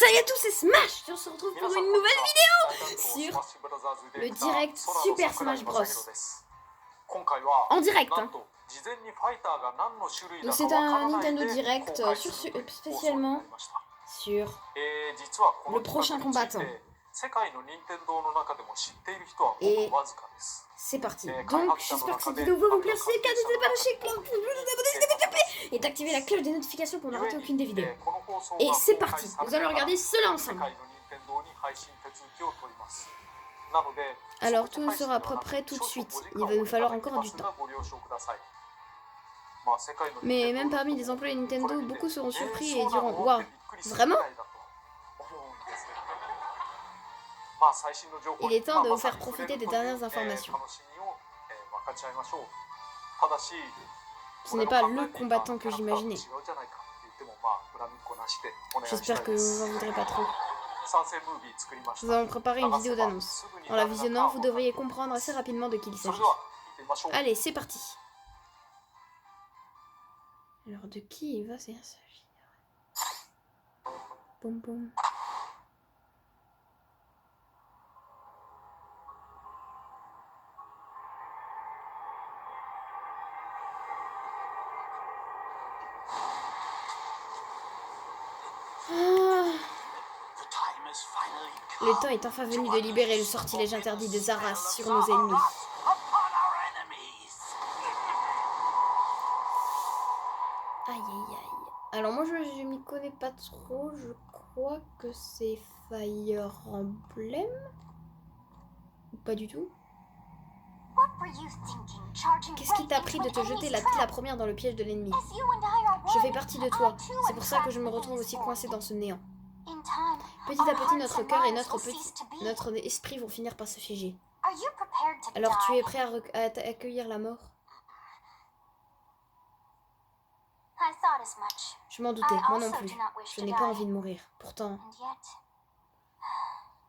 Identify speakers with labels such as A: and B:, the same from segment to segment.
A: Salut à tous, c'est Smash. On se retrouve pour une nouvelle vidéo sur le direct Super Smash Bros. En direct, hein. Donc c'est un Nintendo Direct spécialement sur le prochain combattant. Et c'est parti. Donc j'espère que cette vidéo va vous plaire. Si c'est le cas, n'hésitez pas à lâcher le cloche et d'activer la cloche des notifications pour ne rater aucune des vidéos. Et c'est parti. Nous allons regarder cela ensemble. Alors tout ne sera pas prêt tout de suite. Il va nous falloir encore du temps. Mais même parmi les employés Nintendo, beaucoup seront surpris et diront « Waouh, vraiment ?» Il est temps de vous faire profiter des dernières informations. Ce n'est pas le combattant que j'imaginais. J'espère que vous n'en voudrez pas trop. Nous allons préparer une vidéo d'annonce. En la visionnant, vous devriez comprendre assez rapidement de qui il s'agit. Allez, c'est parti. Alors, de qui il va s'agir? Boum boum. Le temps est enfin venu de libérer le sortilège interdit de Zaras sur nos ennemis. Aïe aïe aïe. Alors moi je m'y connais pas trop, je crois que c'est Fire Emblem. Ou pas du tout. Qu'est-ce qui t'a pris de te jeter la première dans le piège de l'ennemi? Je fais partie de toi, c'est pour ça que je me retrouve aussi coincé dans ce néant. Petit à petit, notre cœur et notre esprit vont finir par se figer. Alors tu es prêt à accueillir la mort? Je m'en doutais, moi non plus. Je n'ai pas envie de mourir. Pourtant,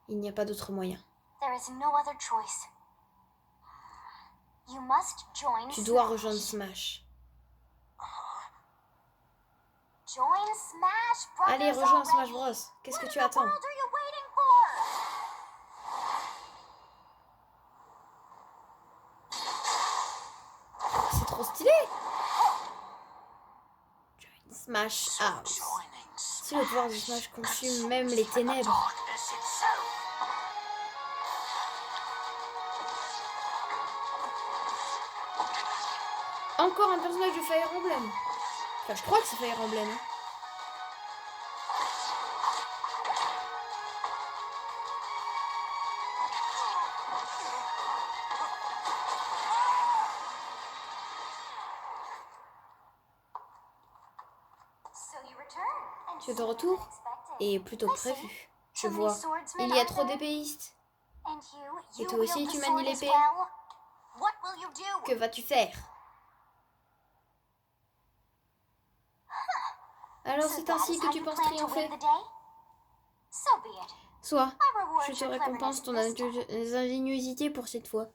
A: il n'y a pas d'autre moyen. Tu dois rejoindre Smash. Allez, rejoins Smash Bros. Qu'est-ce que tu attends? C'est trop stylé. Join Smash House. Si le pouvoir de Smash consume même les ténèbres. Encore un personnage de Fire Emblem. Enfin, je crois que c'est Fire Emblem. Tu es de retour? Et plutôt prévu. Je vois. Il y a trop d'épéistes. Et toi aussi, tu manies l'épée? Que vas-tu faire? Alors c'est ainsi que tu penses triompher? Soit, je te récompense ton ingéniosité pour cette fois.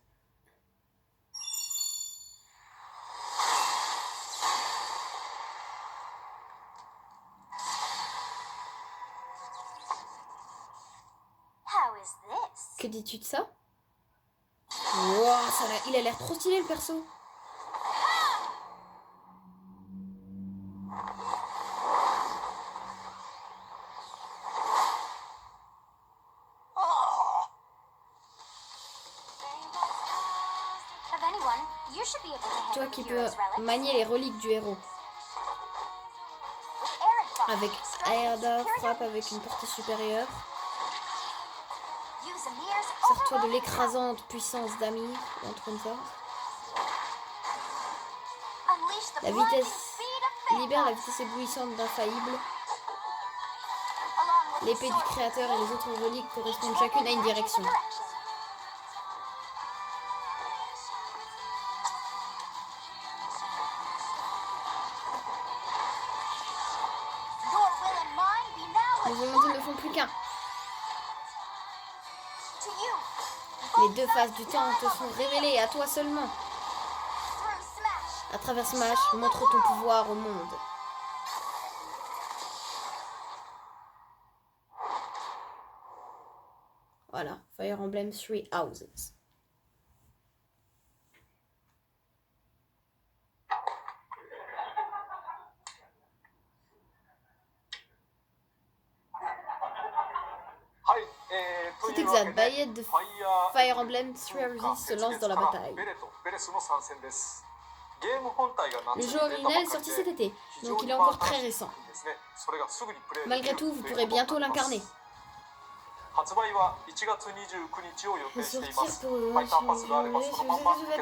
A: Que dis-tu de ça? Wow, il a l'air trop stylé le perso. Toi qui peux manier les reliques du héros. Avec Aerda, frappe avec une portée supérieure. Sors-toi de l'écrasante puissance d'Amir, un truc comme ça. La vitesse libère la vitesse éblouissante d'Infaillible. L'épée du créateur et les autres reliques correspondent chacune à une direction. Les volontés ne font plus qu'un. Les deux faces du temps te sont révélées à toi seulement. À travers Smash, montre ton pouvoir au monde. Voilà, Fire Emblem Three Houses. C'est exact, Bayette de Fire Emblem Three Houses se lance dans la bataille. Le jeu original est sorti cet été, donc il est encore très récent. Malgré tout, vous pourrez bientôt l'incarner. Et sortir pour si vous êtes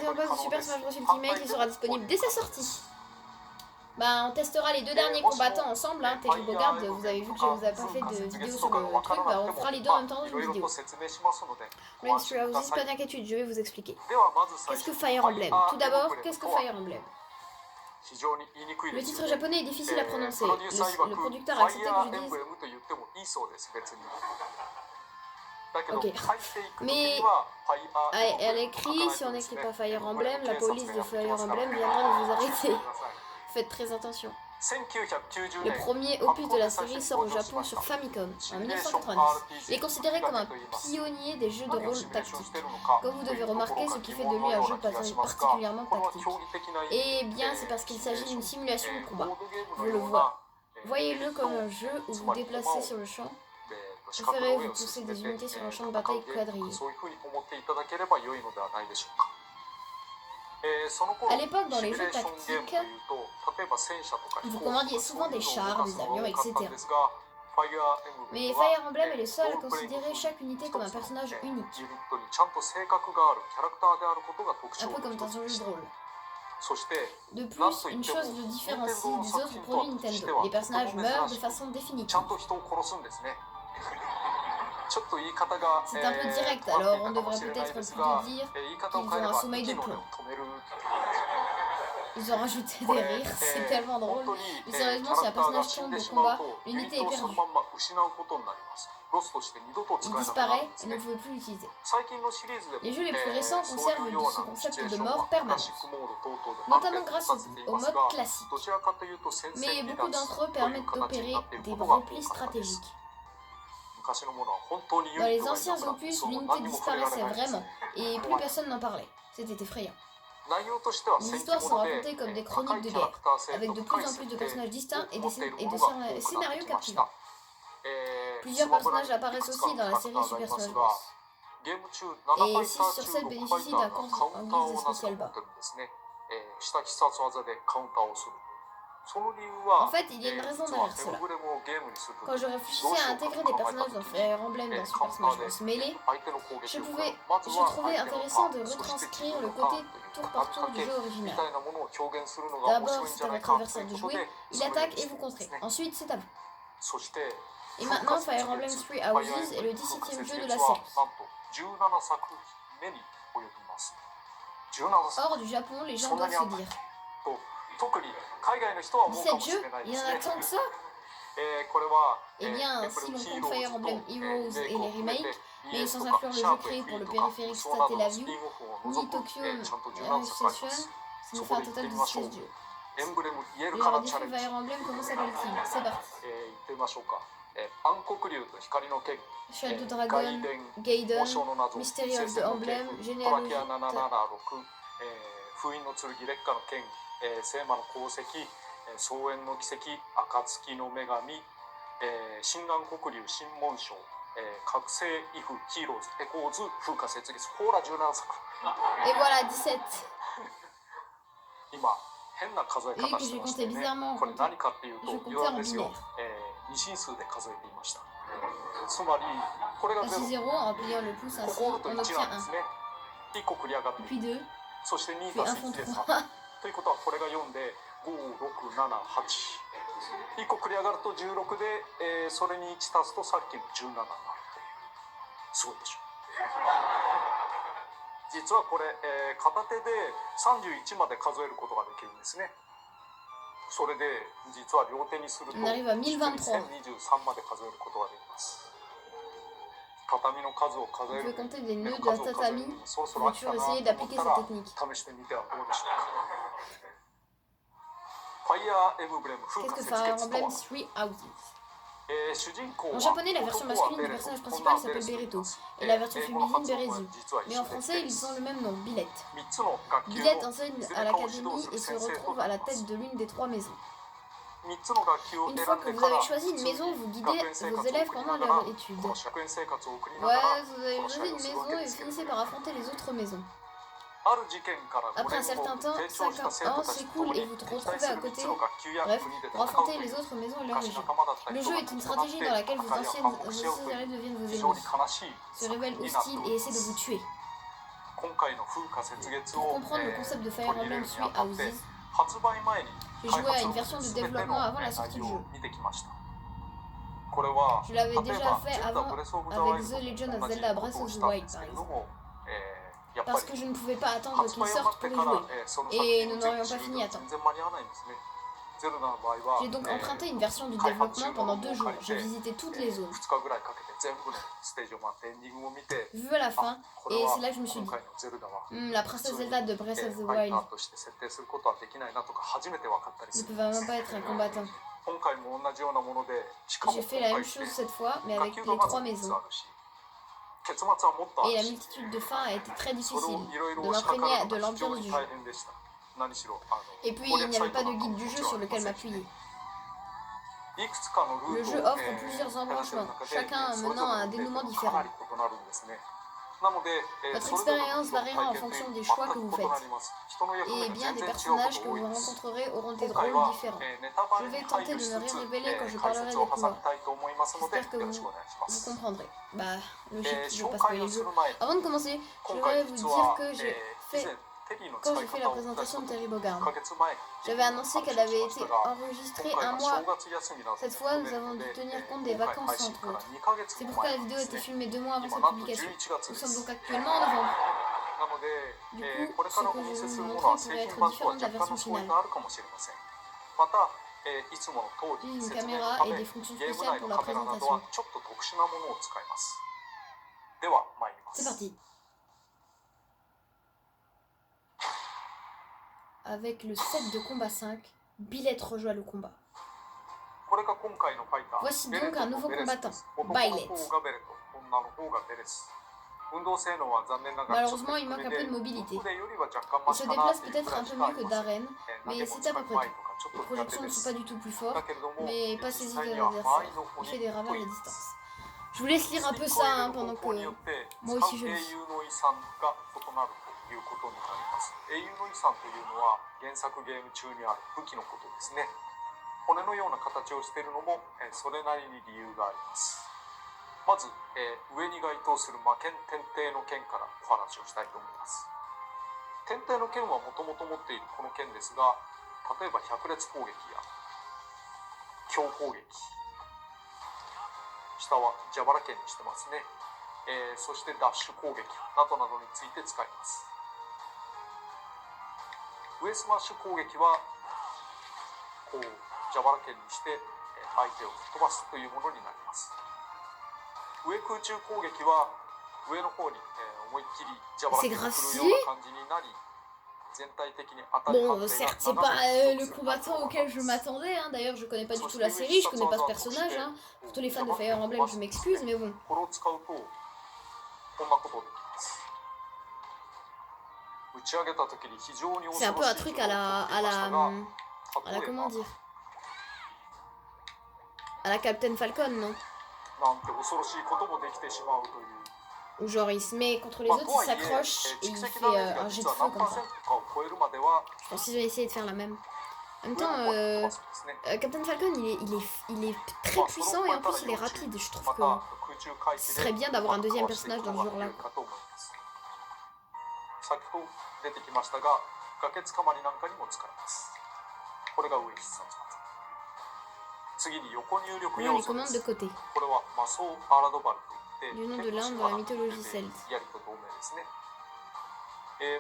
A: un fan de Super Smash Bros Ultimate, il sera disponible dès sa sortie. Bah, on testera les deux derniers combattants ensemble, hein. Terry Bogard, vous avez vu que je vous ai pas fait de vidéo sur le truc, bah on fera les deux en même temps dans une vidéo. Même Three Houses, pas d'inquiétude, je vais vous expliquer. Qu'est-ce que Fire Emblem? Tout d'abord, qu'est-ce que Fire Emblem? Le titre japonais est difficile à prononcer. Le producteur a accepté que je dise... Ok. Mais à l'écrit, si on n'écrit pas Fire Emblem, la police de Fire Emblem viendra de vous arrêter. Faites très attention. Le premier opus de la série sort au Japon sur Famicom en 1990. Il est considéré comme un pionnier des jeux de rôle tactiques. Comme vous devez remarquer, ce qui fait de lui un jeu particulièrement tactique. Et bien, c'est parce qu'il s'agit d'une simulation de combat. Vous le voyez-le comme un jeu où vous vous déplacez sur le champ. Préférez-vous pousser des unités sur un champ de bataille quadrillé. À l'époque, dans les jeux tactiques, vous commandiez souvent des chars, des avions, etc. Mais Fire Emblem est le seul à considérer chaque unité comme un personnage unique. Un peu comme dans un jeu de rôle. De plus, une chose le différencie des autres produits Nintendo. Les personnages meurent de façon définitive. C'est un peu direct, alors on devrait peut-être plutôt dire qu'ils ont un sommeil de plomb. Ils ont rajouté des rires, c'est tellement drôle. Mais sérieusement, si un personnage tombe au combat, l'unité est perdue. Il disparaît et ne pouvez plus l'utiliser. Les jeux les plus récents conservent ce concept de mort permanente, notamment grâce au mode classique. Mais beaucoup d'entre eux permettent d'opérer des replis stratégiques. Dans les anciens opus, l'unité disparaissait vraiment et plus personne n'en parlait. C'était effrayant. Les histoires sont racontées comme des chroniques de guerre, avec de plus en plus de personnages distincts et de scénarios captivants. Plusieurs personnages apparaissent aussi dans la série Super Smash Bros. Et 6 sur 7 bénéficient d'un compte en guise de spécial bas. En fait, il y a une raison derrière cela. Quand je réfléchissais à intégrer des personnages dans Fire Emblem dans Super Smash Bros. Melee, je trouvais intéressant de retranscrire le côté tour par tour du jeu original. D'abord, c'est à votre adversaire de jouer, il attaque et vous contrez. Ensuite, c'est à vous. Et maintenant, Fire Emblem Three Houses est le 17e jeu de la série. Hors du Japon, les gens doivent se dire 17 jeux, il y en a tant que ça? Eh bien, si l'on compte Fire Emblem Heroes et les remakes, mais sans inclure le jeu créé pour le périphérique Satellaview, ni Tokyo Association, ça nous fait un total de 16 jeux. Je leur dis que Fire Emblem, comment s'appelle-t-il? C'est parti. Shadow Dragon, Gaiden, Mystery of the Emblem, Genealogy.
B: 聖魔の功績、草原の奇跡、暁の女神、心眼黒竜、神紋章、覚醒イフ、ヒーローズ、エコーズ、風化雪月、ほら17作。
A: Et voilà 17。
B: 今、変な数え方してましたよね。これ何かっていうと、言うんですよ。二進数で数えていました。つまり、これが0。ここのと1なんですね。1個クリアがって。そして2たす1で3。ということはこれが4で5678 1個繰り上がると16で、それに1足すとさっきの17になるというすごいでしょ実はこれ、片手で31まで数えることができるんですねそれで実は両手にすると1023まで数えることができます畳の数を数える数を数えるそろそろ飽きたなと思ったら試してみてはどうでしょうかFire Emblem
A: Qu'est-ce que Fire Emblem Three Houses? En japonais, la version masculine du personnage principal s'appelle Bereto, et la version féminine Berezu. Mais en français, ils ont le même nom, Billette. Billette enseigne à l'académie et se retrouve à la tête de l'une des 3 maisons. Une fois que vous avez choisi une maison, vous guidez vos élèves pendant leur étude. Ouais, vous avez choisi une maison et vous finissez par affronter les autres maisons. Après un certain temps, 5 ans s'écoulent et vous vous retrouvez à côté, bref, pour affronter les autres maisons et leur région. Le jeu est une stratégie dans laquelle vos anciens élèves deviennent vos ennemis, se révèlent hostiles et essaient de vous tuer. Pour comprendre le concept de Fire Emblem Three Houses, j'ai joué à une version de développement avant la sortie du jeu. Je l'avais déjà fait avant avec The Legend of Zelda Breath of the Wild par exemple. Parce que je ne pouvais pas attendre qu'il sorte pour y jouer. Et nous n'aurions pas fini à temps. J'ai donc emprunté une version du développement pendant 2 jours. J'ai visité toutes les zones. Vu à la fin, et c'est là que je me suis dit, la princesse Zelda de Breath of the Wild ne peut vraiment pas être un combattant. J'ai fait la même chose cette fois, mais avec les 3 maisons. Et la multitude de fins a été très difficile, de m'imprégner de l'ambiance du jeu. Et puis il n'y avait pas de guide du jeu sur lequel m'appuyer. Le jeu offre plusieurs embranchements, chacun menant à un dénouement différent. Votre expérience variera en fonction des choix que vous faites. Et bien des personnages que vous rencontrerez auront des rôles différents. Je vais tenter de ne rien révéler quand je parlerai des pouvoirs. J'espère que vous comprendrez. Bah, logique, je ne veux pas spoiler le jeu. Avant de commencer, je voudrais vous dire que quand j'ai fait la présentation de Terry Bogard, j'avais annoncé qu'elle avait été enregistrée 1 mois. Cette fois, nous avons dû tenir compte des vacances entre autres. C'est pourquoi la vidéo a été filmée 2 mois avant sa publication. Nous sommes donc actuellement en novembre. Du coup, ce que je vais vous montrer pourrait être différent de la version finale. Une caméra et des fonctions spéciales pour la présentation. C'est parti. Avec le set de combat 5, Billette rejoint le combat. Voici donc un nouveau combattant, Billette. Malheureusement, il manque un peu de mobilité. Il se déplace peut-être un peu mieux que Darren, mais c'est à peu près tout. Les projections ne sont pas du tout plus fortes, mais pas saisies de l'adversaire. Il fait des ravages à distance. Je vous laisse lire un peu ça pendant que moi aussi je lis.
B: 英雄の遺産というのは原作ゲーム中にある武器のことですね。骨のような形をしているのもそれなりに理由があります。まず上に該当する魔剣天帝の剣からお話をしたいと思います。天帝の剣はもともと持っているこの剣ですが、例えば百列攻撃や強攻撃、下は蛇腹剣にしてますね。そしてダッシュ攻撃などなどについて使います。上スマッシュ攻撃はこう蛇腹剣にして相手を吹っ飛ばすというものになります。上空中攻撃は上の方に思いっきり蛇腹剣を振るような感じになり、全体的に当たり
A: Bon, certes, c'est pas le combattant auquel je m'attendais. D'ailleurs, je connais pas du tout la série, je connais pas ce personnage. Pour tous les fans de Fire Emblem, je m'excuse, mais bon. C'est un peu un truc à la comment dire, à la Captain Falcon, non? Où genre il se met contre les autres, il s'accroche et il fait un jet de feu comme ça. Je pense qu'ils ont essayé de faire la même. En même temps, Captain Falcon il est très puissant et en plus il est rapide. Je trouve que ce serait bien d'avoir un deuxième personnage dans ce genre-là.
B: 先ほど出てきましたが、崖つかまりなんかにも使えます。これが上必殺技。次に横入力要素です。これは魔装アラドバルといって、剣の島の槍と同盟ですね。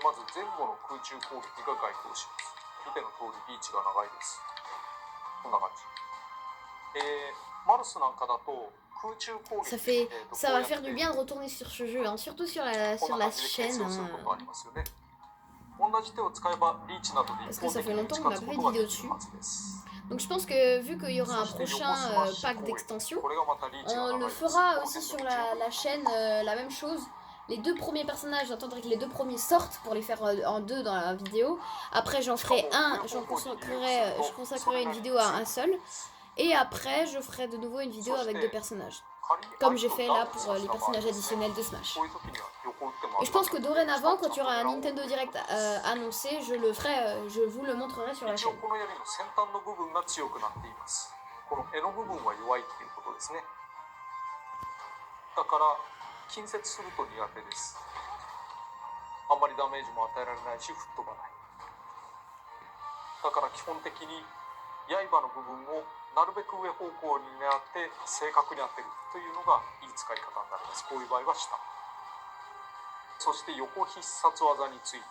B: まず前後の空中攻撃が該当します。見ての通りリーチが長いです。こんな感じ。マルスなんかだと
A: Ça va faire du bien de retourner sur ce jeu, surtout sur la chaîne. Parce que ça fait longtemps qu'on n'a pas fait de vidéo dessus. Donc je pense que vu qu'il y aura un prochain pack d'extension, on le fera aussi sur la chaîne la même chose. Les deux premiers personnages, j'attendrai que les deux premiers sortent pour les faire en deux dans la vidéo. Après je consacrerai une vidéo à un seul. Et après je ferai de nouveau une vidéo avec deux personnages. Comme j'ai fait là pour les personnages additionnels de Smash. Et je pense que dorénavant, quand il y aura un Nintendo Direct annoncé, je vous le montrerai sur la chaîne.
B: 近接すると苦手です。あんまりダメージも与えられないし吹っ飛ばない。だから基本的に刃の部分をなるべく上方向に狙って正確に当てるというのがいい使い方になります。こういう場合は下。そして横必殺技について、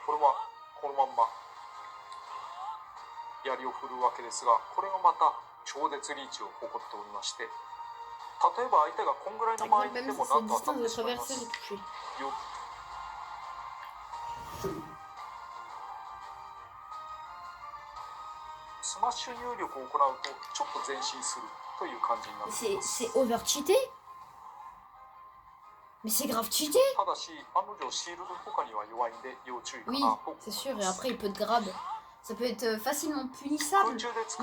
B: これはこのまんま槍を振るわけですが、これがまた超絶リーチを誇っておりまして、例えば相手がこんぐらいの場合でもなんと当たってしまいます。スマッシュ入力を行うとちょっと前進するという感じになっています。
A: C'est over cheaté? Mais c'est grave cheaté?
B: ただし案の定シールドとかには弱いんで要注意かなと。
A: Oui, c'est sûr. Et après il peut te grab. Ça peut être facilement punissable. Mais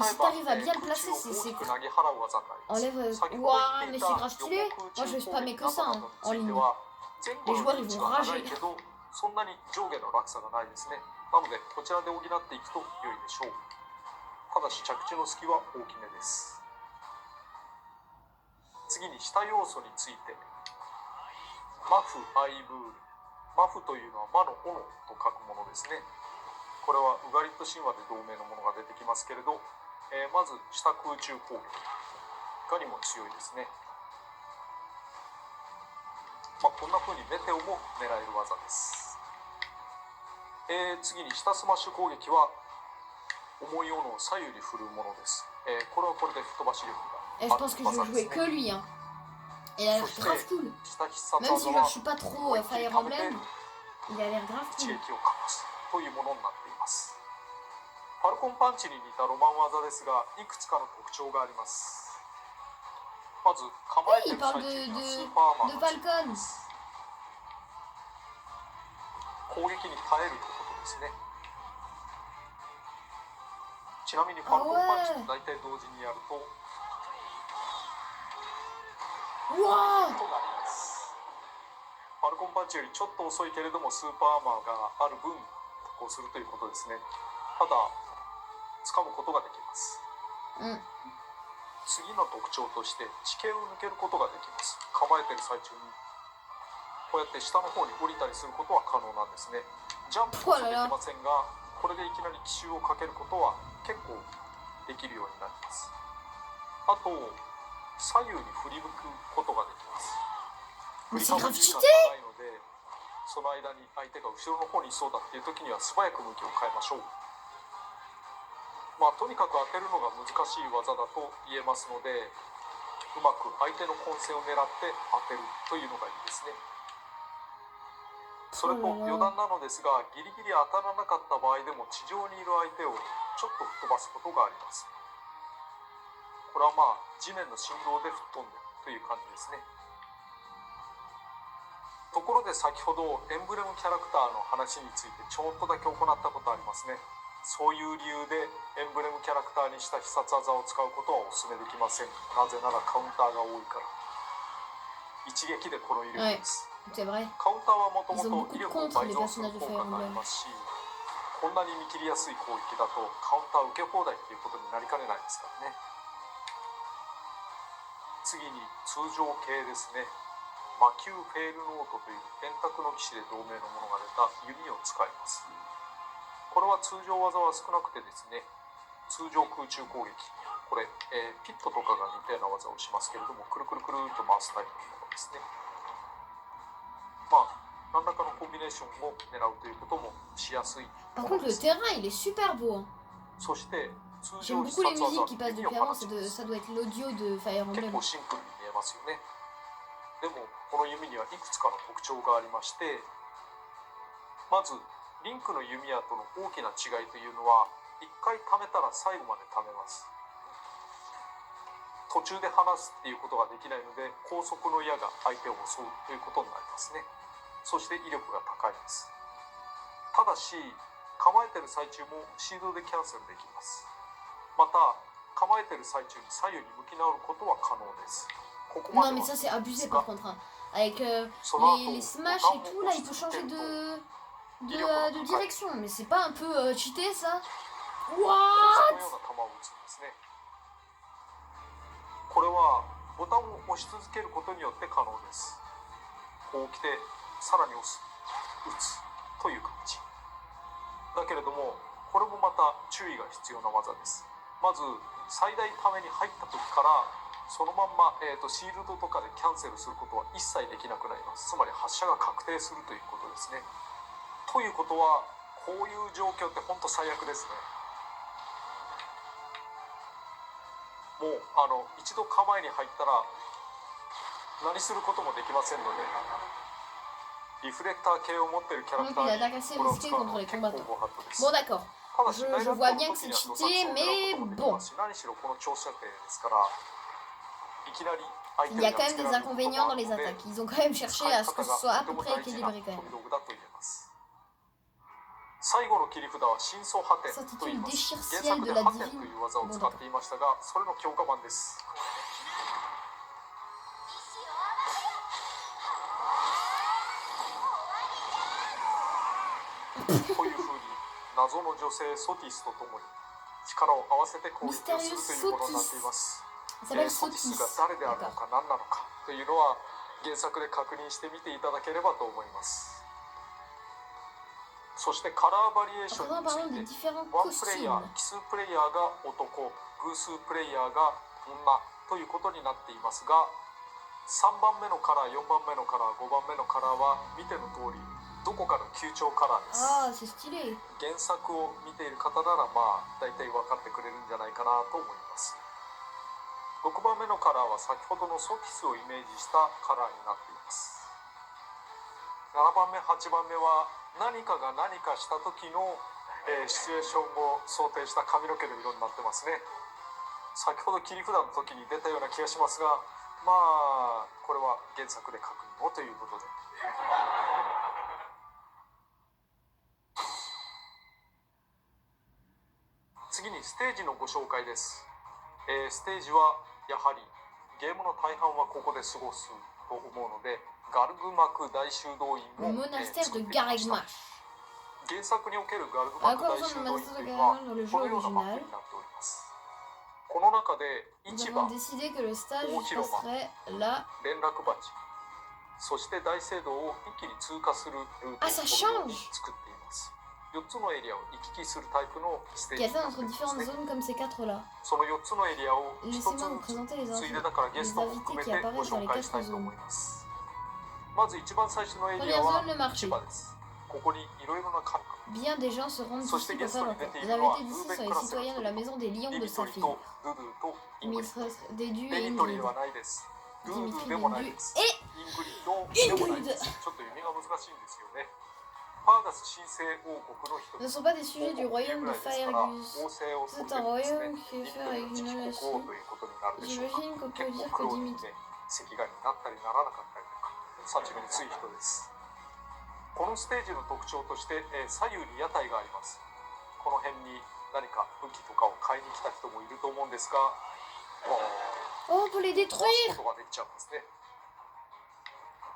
A: si t'arrives à bien le placer, c'est enlève. Waouh, mais c'est grave stylé. Moi je vais spammer que ça en ligne. Les joueurs ils vont rager.
B: そんなに上下の落差がないですね。なのでこちらで補っていくと良いでしょう。ただし着地の隙は大きめです。次に下要素について、マフ・アイブール。マフというのは魔の斧と書くものですね。これはウガリット神話で同名のものが出てきますけれど、まず下空中攻撃いかにも強いですね。こんな風にメテオも狙える技です。次に下スマッシュ攻撃は重い斧を左右に振るものです。これはこれで吹っ飛ばし力がある技ですね。
A: Et il a l'air grave cool. Même si je suis pas trop Fire Emblem, il a l'air grave cool.
B: というものになっています。ファルコンパンチに似たロマン技ですが、いくつかの特徴があります。まず構えている最中にはスーパーマンの力です。攻撃に耐えるということですね。ちなみにファルコンパンチと大体同時にやるととなります。ファルコンパンチよりちょっと遅いけれどもスーパーアーマーがある分こうするということですね。ただ掴むことができます。次の特徴として地形を抜けることができます。構えている最中にこうやって下の方に降りたりすることは可能なんですね。ジャンプこそできませんが、これでいきなり奇襲をかけることは結構できるようになります。あと左右に振り向くことができます。振りかぶり時間がないので、その間に相手が後ろの方にいそうだっていう時には素早く向きを変えましょう。とにかく当てるのが難しい技だと言えますので、うまく相手の混戦を狙って当てるというのがいいですね。それと余談なのですが、ギリギリ当たらなかった場合でも地上にいる相手をちょっと吹っ飛ばすことがあります。これは地面の振動で吹っ飛んでるという感じですね。ところで先ほどエンブレムキャラクターの話についてちょっとだけ行ったことありますね。そういう理由でエンブレムキャラクターにした必殺技を使うことはお勧めできません。なぜならカウンターが多いから。一撃でこの威力です。カウンターはもともと威力を倍増する効果がありますし、こんなに見切りやすい攻撃だとカウンター受け放題っていうことになりかねないですからね。次に通常系ですね。魔球フェールノートという円卓の騎士で同名のものが出た弓を使います。これは通常技は少なくてですね、通常空中攻撃、これ、ピットとかが似たような技をしますけれども、くるくるくるっと回すタイプのものですね。何らかのコンビネーションを狙うということもしやすいものです。そして通常必殺技、弓を放ちます。結構シンプルに見えますよね。でもこの弓にはいくつかの特徴がありまして、まずリンクの弓矢との大きな違いというのは、一回貯めたら最後まで貯めます。途中で離すっていうことができないので、高速の矢が相手を襲うということになりますね。そして威力が高いです。ただし構えてる最中もシールドでキャンセルできます。また構えてる最中に左右に向き直ることは可能です。ここま
A: Non
B: で
A: mais
B: は
A: ça c'est abusé par contre, hein. Avec les smash et tout là, il peut changer de direction. Mais c'est pas un peu cheaté ça?
B: 高速の
A: What?
B: ような球を打つんですね。これはボタンを押し続けることによって可能です。こう来てさらに押す、打つという感じだけれども、これもまた注意が必要な技です。まず最大ために入った時からそのまんま、シールドとかでキャンセルすることは一切できなくなります。つまり発射が確定するということですね。ということはこういう状況って本当最悪ですね。もう一度構えに入ったら何することもできませんので、リフレクター系を持っているキャラクターにこれを使うのは結構ご法度です。
A: Bon d'accord,
B: ただし
A: je vois bien que c'est cheaté, mais bon.
B: 何しろこの長射程ですから、いきなり相手
A: Il y a quand même des inconvénients dans les attaques. Ils ont quand même cherché à ce que ce soit à peu près équilibré quand même.
B: 最後の切り札は真相破天と言います。原作で破天という技を使っていましたが、それの強化版です。というふうに謎の女性ソティスとともに力を合わせて攻撃をするというものになっています。ソティスが誰であるのか何なのかというのは原作で確認してみていただければと思います。そしてカラーバリエーションについて、ワンプレイヤー、奇数プレイヤーが男、偶数プレイヤーが女ということになっていますが、3番目のカラー、4番目のカラー、5番目のカラーは見ての通りどこかの級調カラーです。
A: Ah, c'est stylé.
B: 原作を見ている方ならまあ大体分かってくれるんじゃないかなと思います。6番目のカラーは先ほどのソティスをイメージしたカラーになっています。7番目、8番目は何かが何かした時の、シチュエーションを想定した髪の毛の色になってますね。先ほど切り札の時に出たような気がしますが、まあこれは原作で確認をということで。次にステージのご紹介です。ステージはやはりゲームの大半はここで過ごすと思うので、ガルグマク大修道院も、作ってみました。原作におけるガルグマク大修道院というのはこのようなマップになっております。この中で市場、大広間、連絡鉢、そして大聖堂を一気に通過するルートを作っています。4つのエリアを行き来するタイプのステージになっていますね。その4つのエリアを1つずつ、ついでだからゲストも含めてご紹介したいと思います。まず一番最初のエリアは市場です。ここにいろいろなカルカ、
A: Bien des gens se rendent ici pour faire leur compte. Les invités d'ici sont les citoyens de la maison des lions de Saphir. Dimitri Dédu et Ingrid. Dimitri Dédu et Ingrid.
B: ちょっと読みが難しいんですよね。
A: Ce ne sont pas des sujets du royaume de Faerghus. C'est un royaume qui est fait avec une nation. J'imagine qu'on peut dire que Dimitri.
B: このステージの特徴として、左右に屋台があります。この辺に何か武器とかを買いに来た人もいると思うんですが、
A: Oh, on peut les
B: 壊す
A: détruire!
B: ことができちゃうんですね。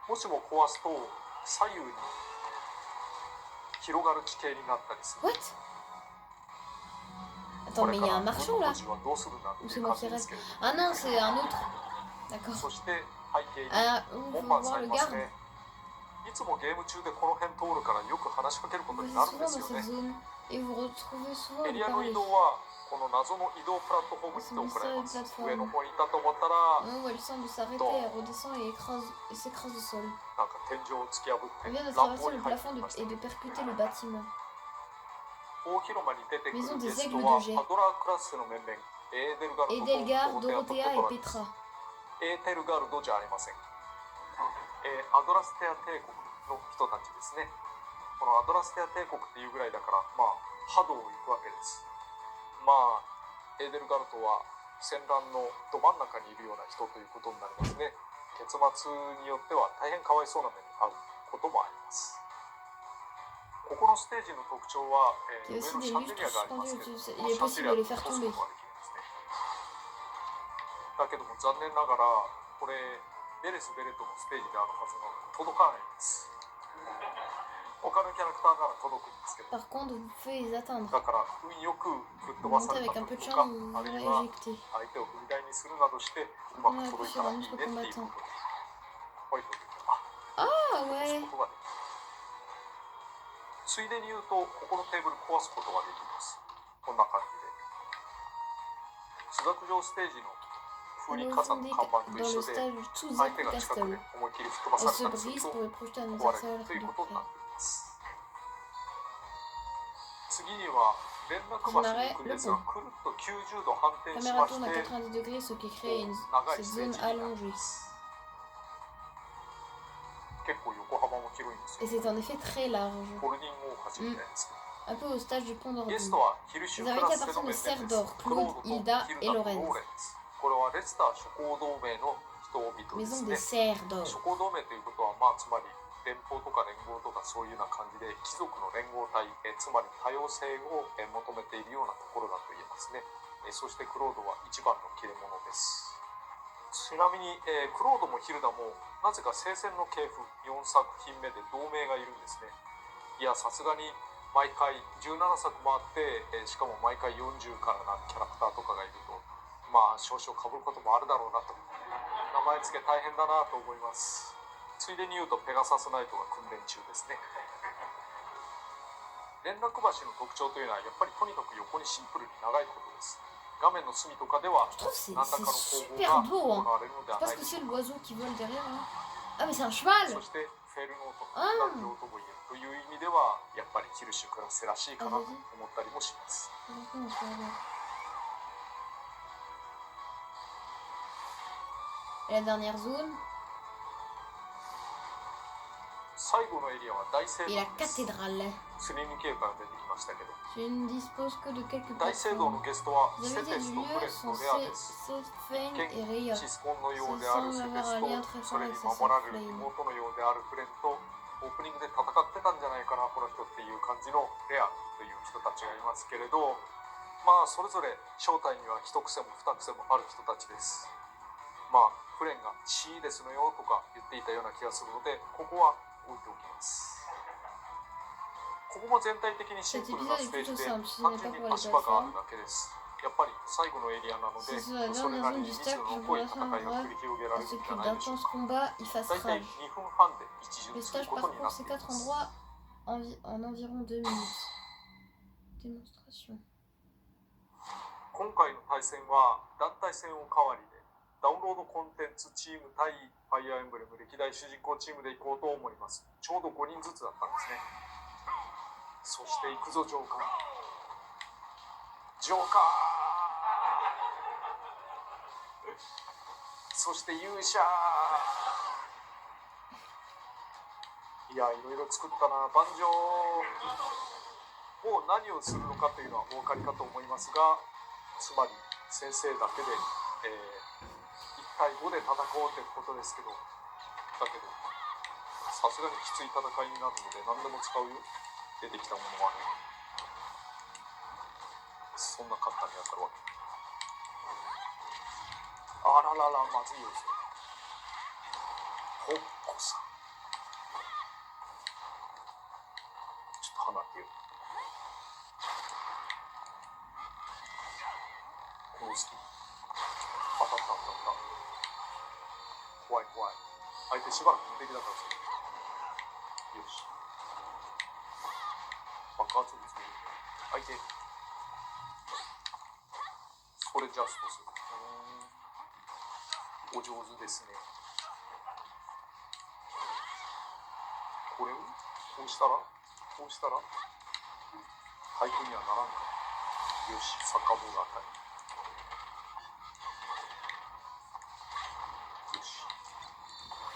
B: もしも壊すと左右に広がる地形になったりする。
A: What? Attends, mais il y a un marchand là?
B: どうするんだって
A: Ou
B: い
A: c'est
B: う
A: moi
B: 感
A: qui
B: じです
A: rêve?
B: けれども、
A: Ah non, c'est un autre. D'accord.
B: そして背景に
A: Ah, on
B: 門
A: peut
B: 番さ
A: voir
B: んい
A: le
B: ます
A: garde.
B: ね。いつもゲーム中でこの辺通るからよく話しかけることに
A: Vous
B: な
A: êtes
B: るんで
A: souvent
B: す
A: dans
B: よ
A: cette
B: ね。
A: zone et vous retrouvez souvent
B: エ
A: à
B: リ
A: lui
B: アの移
A: parler.
B: 動はこの謎の移動プラットフォームにて行います。上の方にいたと思ったら
A: Au moment où elle semble s'arrêter, elle redescend et s'écrase au sol.
B: なんか天井を突き破っ
A: Elle
B: て
A: vient de
B: 乱
A: traverser
B: 暴
A: le
B: に入って
A: plafond
B: きました。
A: et de percuter le bâtiment.
B: 大広間に出てく
A: Maison
B: るゲ
A: des
B: ス
A: aigles
B: ト
A: de
B: は
A: Jet.
B: アドラークラスの面々、エーデルガルドと
A: Edelgard,
B: ドロテ
A: Dorothea
B: ア
A: et
B: とペトラです。
A: Petra.
B: エーテルガルドじゃありません。アドラステア帝国の人たちですね。このアドラステア帝国っていうぐらいだから、まあ波動を行くわけです。まあエーデルガルトは戦乱のど真ん中にいるような人ということになりますね。結末によっては大変かわいそうな目に遭うこともあります。ここのステージの特徴は、上のシャンデリアがありますけど、シャンデリアを落とすことができるんですね。だけども残念ながらこれベレス・ベレットのステージであるはずなのに届かないんです。他のキャラクターなら届くんですけど、
A: Par contre, vous pouvez les atteindre.
B: だから運よく吹っ飛
A: Vous
B: ばさ
A: montez
B: れた
A: avec un
B: と
A: peu
B: いう
A: de
B: か、
A: chance, vous
B: あるい
A: serez
B: は
A: éjecté.
B: 相手を踏み台にするなどしてうまく届いたらいいねっていうことで、ホワイトで落とすことができる。ついでに言うと、ここのテーブル壊すことができます。こんな感じで。朱雀城ステージの風林火山の看板と一緒で、相手が近くで思いっきり吹っ飛ばされたりすると壊れるということになっています。次には連絡橋に行くんですが、くるっと90度反転しまして、長いステージになります。結構横幅も広いんですよ。
A: Et c'est en effet très large.
B: ホルディングを始めたいですけど、
A: Un peu au stage du pont d'Orbe.
B: ゲストはヒルシュク
A: Les
B: ラ
A: invités
B: スセノ
A: appartiennent
B: メ
A: aux
B: ンデンです。
A: Serdor,
B: クロー
A: Claude,
B: ドと
A: Hilda
B: ヒル
A: et
B: ダとロ
A: Lorenz.
B: ーレンツ。これはレスター諸侯同盟の人々
A: Maison
B: で
A: des
B: すね。
A: Serdor.
B: 諸侯同盟ということは、まあつまり連邦とか連合とかそういうような感じで貴族の連合体、つまり多様性を求めているようなところだと言えますね。そしてクロードは一番の切れ者です。ちなみに、クロードもヒルダもなぜか聖戦の系譜4作品目で同盟がいるんですね。いや、さすがに毎回17作もあって、しかも毎回40からなキャラクターとかがいると、まあ少々被ることもあるだろうなと。名前付け大変だなと思います。ついでに言うとペガサスナイトが訓練中ですね。連絡橋の特徴というのはやっぱりとにかく横にシンプルに長いことです。画面の隅とかでは
A: Je trouve
B: 何らかの
A: c'est
B: 攻
A: super
B: 防
A: beau.
B: が行われるのでは
A: Je
B: な
A: pense
B: い
A: que
B: でし
A: c'est
B: ょう
A: le
B: か。
A: oiseau qui vole derrière là. Ah mais c'est un cheval.
B: そしてフェルノートの男女とも言えるという意味ではやっぱりキルシュクラスらしいかなと思ったりもします。
A: Et la dernière zone.
B: 最後のエリアは大聖
A: Et
B: 堂
A: la
B: です。
A: cathédrale.
B: スリム系から出てきましたけど、
A: Je ne dispose que de quelques
B: 大聖堂の
A: plateformes.
B: ゲストは
A: Les
B: セテ
A: invités
B: ス
A: du
B: とフレ
A: lieu
B: ス
A: sont
B: とレアです。
A: Sethfen
B: 現
A: et Rhea.
B: シスコンのようであるセテスと、それに守られる妹のようであるフレンと、オープニングで戦ってたんじゃないかなこの人っていう感じのレアという人たちがいますけれど、まあそれぞれ正体には一癖も二癖もある人たちです。まあフレンがシーデスのよとか言っていたような気がするので、ここは置いておきます。ここも全体的にシンプルなステージで単純に足場があるだけです。やっぱり最後のエリアなので、それなりに密度の濃い戦いが繰り広げられるんじゃないでしょうか。大体2分半で一巡
A: Le
B: する
A: stage
B: ことになって
A: parcourt
B: い
A: ces
B: ま
A: 4
B: す。
A: endroits en environ 2 minutes. Démonstration.
B: 今回の対戦は団体戦を代わりで、ダウンロードコンテンツチーム対ファイアーエンブレム歴代主人公チームで行こうと思います。ちょうど5人ずつだったんですね。そして行くぞジョーカー。ジョーカー。そして勇者。いや、いろいろ作ったな。盤上もう何をするのかというのはお分かりかと思いますが、つまり先生だけで、1対5で戦おうということですけど、だけどさすがにきつい戦いになるので何でも使うよ。出てきたものはね、そんな簡単に当たるわけ。あららら、まずいよそれ。ほっこさん、ちょっと離れてよ。この好き。当たった当たった。怖い怖い。相手しばらく無敵だからそれ。よし。爆発物見る。相手。それジャストする。お上手ですね。これをこうしたら対空にはならんか。よし、サッカーボール当たり。よし。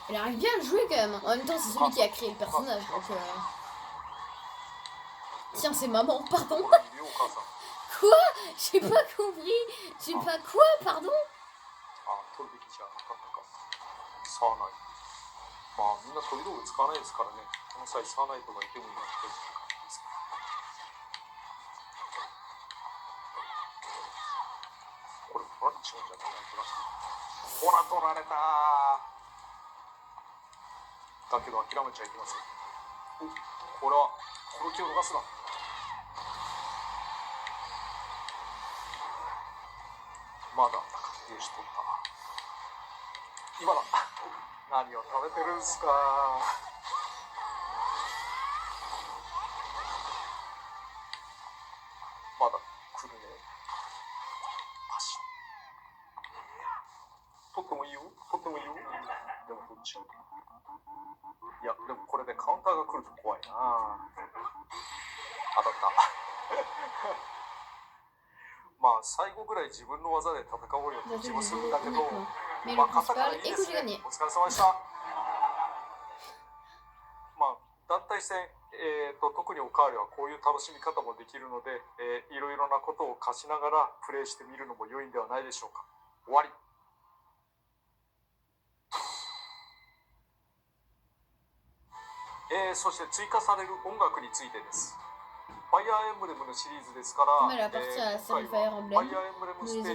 A: Elle arrive bien à le jouer quand même. En même temps, c'est celui qui a créé le personnage. Donc, Tiens, c'est maman, pardon.
B: これいるよお母さん。
A: Quoi? J'ai pas compris. J'ai pas quoi, pardon?
B: 取るべきじゃなかったか。サーナイト。まあみんな飛び道具使わないですからね。この際サーナイトがいてもいいなって感じですけど。これ取られちゃうんじゃないかな。ほら取られただけど諦めちゃいけません。これはこの気を逃すな。まだよし取った。今だ。何を食べてるんすか。まだ来るね。パシッ。取ってもいいよ。取ってもいいよ。でもどっち。いやでもこれでカウンターが来ると怖いな。当たった。まあ最後ぐらい自分の技で戦おうよって気もするんだけど、まあ勝ったからいいですね。お疲れ様でした。まあ団体戦、特におかわりはこういう楽しみ方もできるので、いろいろなことを貸しながらプレイしてみるのも良いんではないでしょうか。終わり。そして追加される音楽についてです。ファイアーエンブレムのシリーズですから、
A: 今les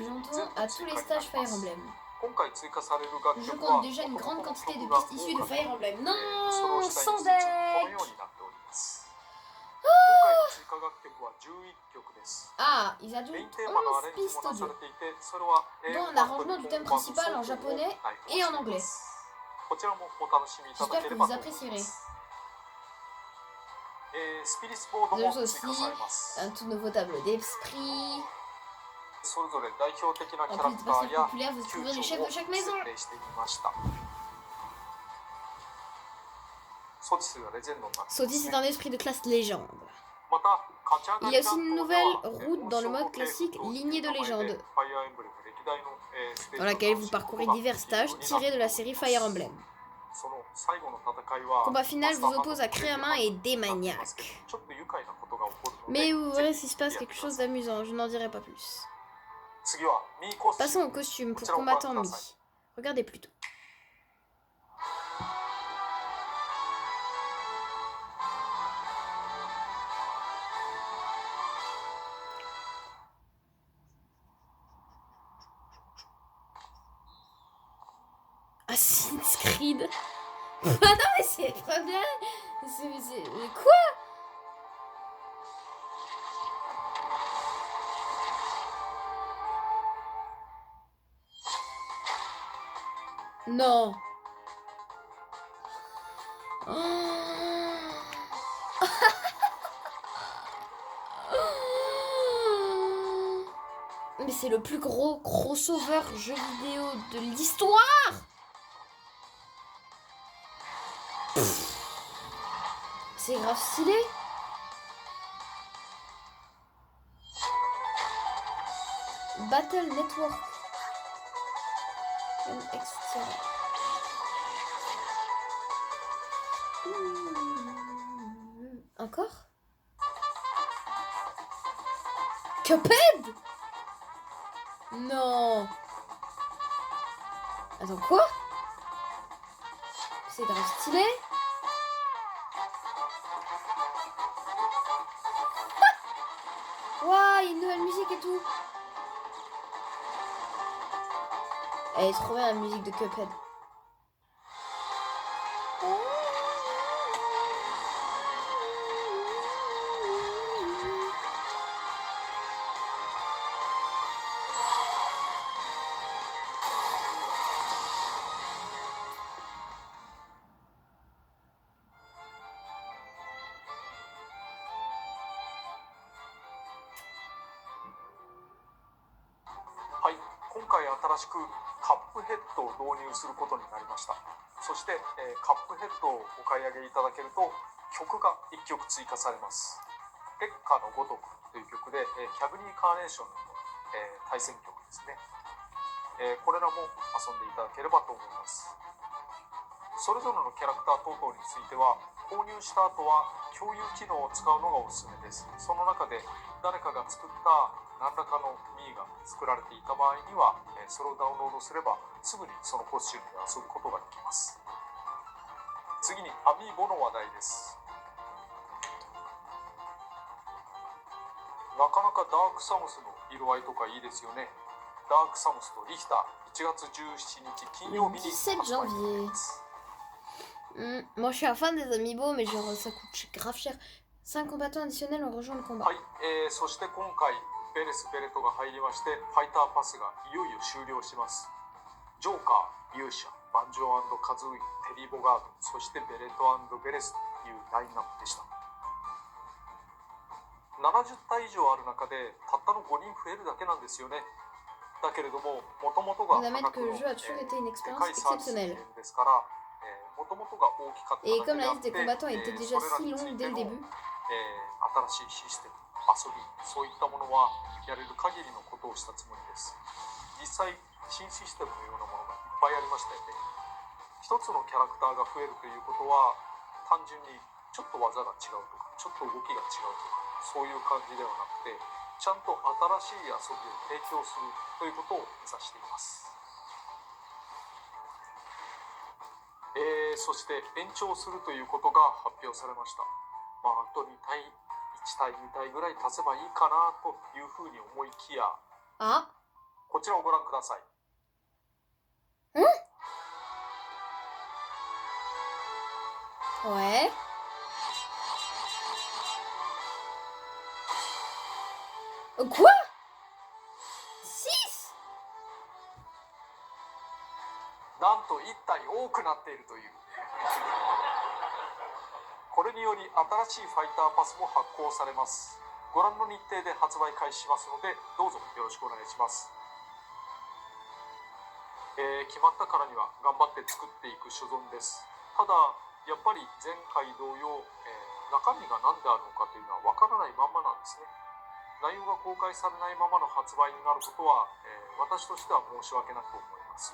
A: entend à tous les stages Fire Emblem.
B: 今回追加される楽
A: Je
B: 曲は
A: compte déjà une grande quantité de pistes issues de Fire Emblem.
B: それを
A: Non,
B: 下に
A: sans
B: この
A: deck.
B: ようになっております。今回の追加楽曲は11曲です。
A: Ah, ils
B: メイ
A: ajoutent
B: ンテーマのアレ
A: 11
B: ンジも
A: pistes
B: なさ
A: audio,
B: れていて、それは
A: dont un arrangement du thème principal en japonais et en anglais.
B: こちらもお楽しみいただ
A: J'espère
B: け
A: que
B: れば
A: vous
B: と思いま
A: apprécierez.
B: す。スピリスボード
A: Nous
B: も追
A: aussi,
B: 加されます。
A: un tout nouveau tableau d'esprit.
B: それぞれ代表的なキ
A: En
B: ャラ
A: plus
B: ク
A: de
B: ター
A: personnages
B: や
A: populaires, vous
B: 球
A: trouverez les
B: 場
A: chefs
B: を
A: de chaque
B: 設
A: maison.
B: 定してみました。ソティスがレジェンドになってますね。
A: Soti, c'est un esprit de classe légende.
B: また勝ち上が
A: Il y a
B: り
A: aussi
B: 担
A: une
B: 当では
A: nouvelle route dans le mode classique lignée de légende,
B: ファイアーエンブレム歴代のステージ
A: dans
B: を
A: laquelle
B: 楽
A: vous
B: しむこと
A: parcourez
B: が
A: divers stages tirés de la série Fire Emblem.
B: その最後の戦いは
A: Combat final
B: マスター
A: vous oppose à Créamin et des
B: ハンドになってますけど
A: maniaques.
B: ちょっと愉快なことが起こるので
A: Mais vous
B: ぜ
A: verrez
B: ひ
A: s'il se passe
B: やって
A: quelque
B: くだ
A: chose
B: さい。
A: d'amusant, je n'en dirai pas plus.
B: 次はミーコスチュー
A: Passons
B: ム
A: au costume
B: こ
A: pour
B: ちらをご覧
A: combattant
B: くだ
A: Mi.
B: さい。
A: Regardez plutôt. Assassin's Creed. Ah non mais c'est pas bien. Mais quoi? Non. Mais c'est le plus gros crossover jeu vidéo de l'histoire. C'est grave stylé. Battle Network. Extra. Encore? Cuphead? Non. Attends, quoi? C'est grave stylé. Waouh, il y a une nouvelle musique et tout. Elle est trop bien la musique de Cuphead.
B: はい、今回新しくカップヘッドを導入することになりました。そして、カップヘッドをお買い上げいただけると曲が1曲追加されます。月下のごとくという曲で、キャグニーカーネーションの、対戦曲ですね。これらも遊んでいただければと思います。それぞれのキャラクター等々については購入した後は共有機能を使うのがおすすめです。その中で誰かが作った何らかのミーが作られていた場合にはそれをダウンロードすればすぐにそのコスチュームで遊ぶことができます。次にアミーボの話題です。なかなかダークサムスの色合いとかいいですよね。ダークサムスとリヒター1月17日金曜日に発売になります。
A: Moi je suis un fan des amiibo, mais genre ça coûte grave cher. 5 combattants additionnels ont rejoint le combat.
B: はい、そして今回ベレス・ベレトが入りましてファイターパスがいよいよ終了します。ジョーカー、勇者、バンジョー&カズーイ、テリー・ボガード、そしてベレト&ベレスというラインナップでした。70体以上ある中でたったの5人増えるだけなんですよね。だけれども元々が価格の高いサービスですから、元々が大きかっただけであって、それらについての新しいシステム、遊び、そういったものはやれる限りのことをしたつもりです。実際新システムのようなものがいっぱいありましたよね。一つのキャラクターが増えるということは単純にちょっと技が違うとかちょっと動きが違うとかそういう感じではなくて、ちゃんと新しい遊びを提供するということを目指しています。そして延長するということが発表されました。あと2体1対2体ぐらい足せばいいかなというふうに思いきや、こちらをご覧ください。
A: Ouais. Quoi? 6?
B: なんと1体多くなっているという。これにより新しいファイターパスも発行されます。ご覧の日程で発売開始しますのでどうぞよろしくお願いします。決まったからには頑張って作っていく所存です。ただやっぱり前回同様、中身が何であるのかというのは分からないまんまなんですね。内容が公開されないままの発売になることは、私としては申し訳なく思います。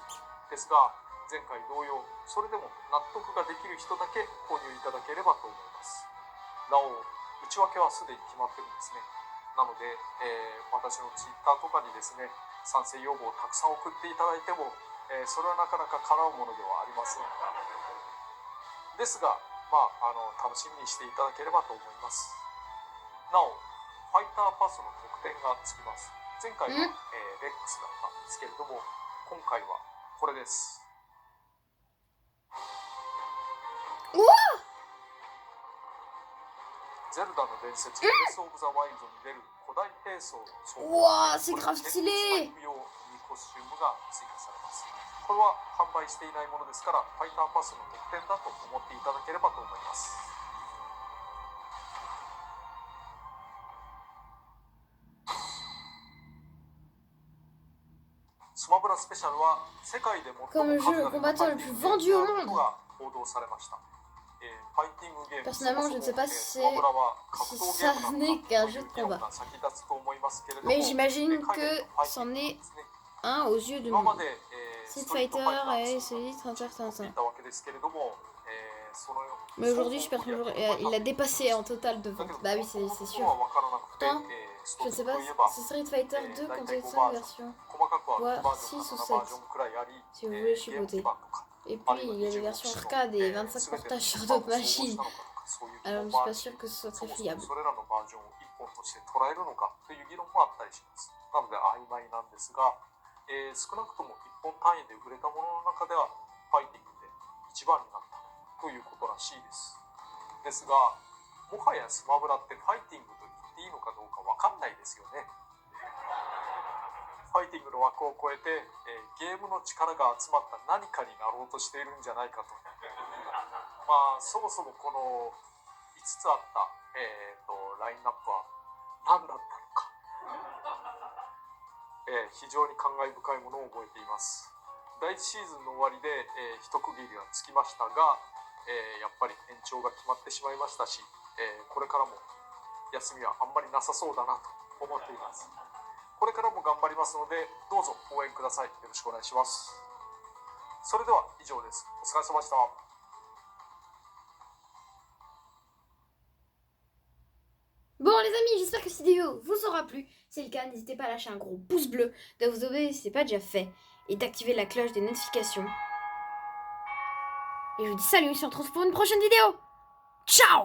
B: ですが前回同様それでも納得ができる人だけ購入いただければと思います。なお内訳はすでに決まってるんですね。なので、私のツイッターとかにですね賛成要望をたくさん送っていただいても、それはなかなか叶うものではありません。ですが、楽しみにしていただければと思います。なおファイターパスの特典がつきます。前回は、レックスだったんですけれども今回はこれです。ゼルダの伝説ブレスオブザワイルドに出る古代兵装の装備、
A: c'est grave stylé.
B: 用にコスチュームが追加されます。これは販売していないものですからファイターパスの特典だと思っていただければと思います。スマブラスペシャルは世界で最も数が出たファイティングゲームであることが報道されました。
A: Personnellement, je ne sais pas si ça n'est qu'un jeu de combat. Mais j'imagine que c'en est un aux yeux de nous. Street Fighter et celui de 35. Mais aujourd'hui, Super Mario, il a dépassé en total de vente. Bah oui, c'est sûr. Pourtant, je ne sais pas, c'est Street Fighter 2 quand il est en version. Voire 6 ou 7. Si vous voulez chipoter. Et puis il y a les versions arcade et 25 portages sur d'autres machines. Alors je suis pas sûr que ce soit très fiable.
B: それらのバージョンを1本として捉えるのかという議論もあったりします。なので曖昧なんですが、少なくとも1本単位で売れたものの中ではファイティングで一番になったということらしいです。ですが、もはやスマブラってファイティングと言っていいのかどうかわかんないですよね。ファイティングの枠を超えて、ゲームの力が集まった何かになろうとしているんじゃないかと。そもそもこの5つあった、ラインナップは何だったのか、非常に感慨深いものを覚えています。第1シーズンの終わりで、一区切りはつきましたが、やっぱり延長が決まってしまいましたし、これからも休みはあんまりなさそうだなと思っています。これからも頑張りますのでどうぞ応援ください。よろしくお願いします。それでは以上です。お疲れ様でした。
A: Bon les amis, j'espère que cette vidéo vous aura plu. Si c'est le cas, n'hésitez pas à lâcher un gros pouce bleu, de vous abonner si ce n'est pas déjà fait, et d'activer la cloche des notifications. Et je vous dis salut, on se retrouve pour une prochaine vidéo. Ciao!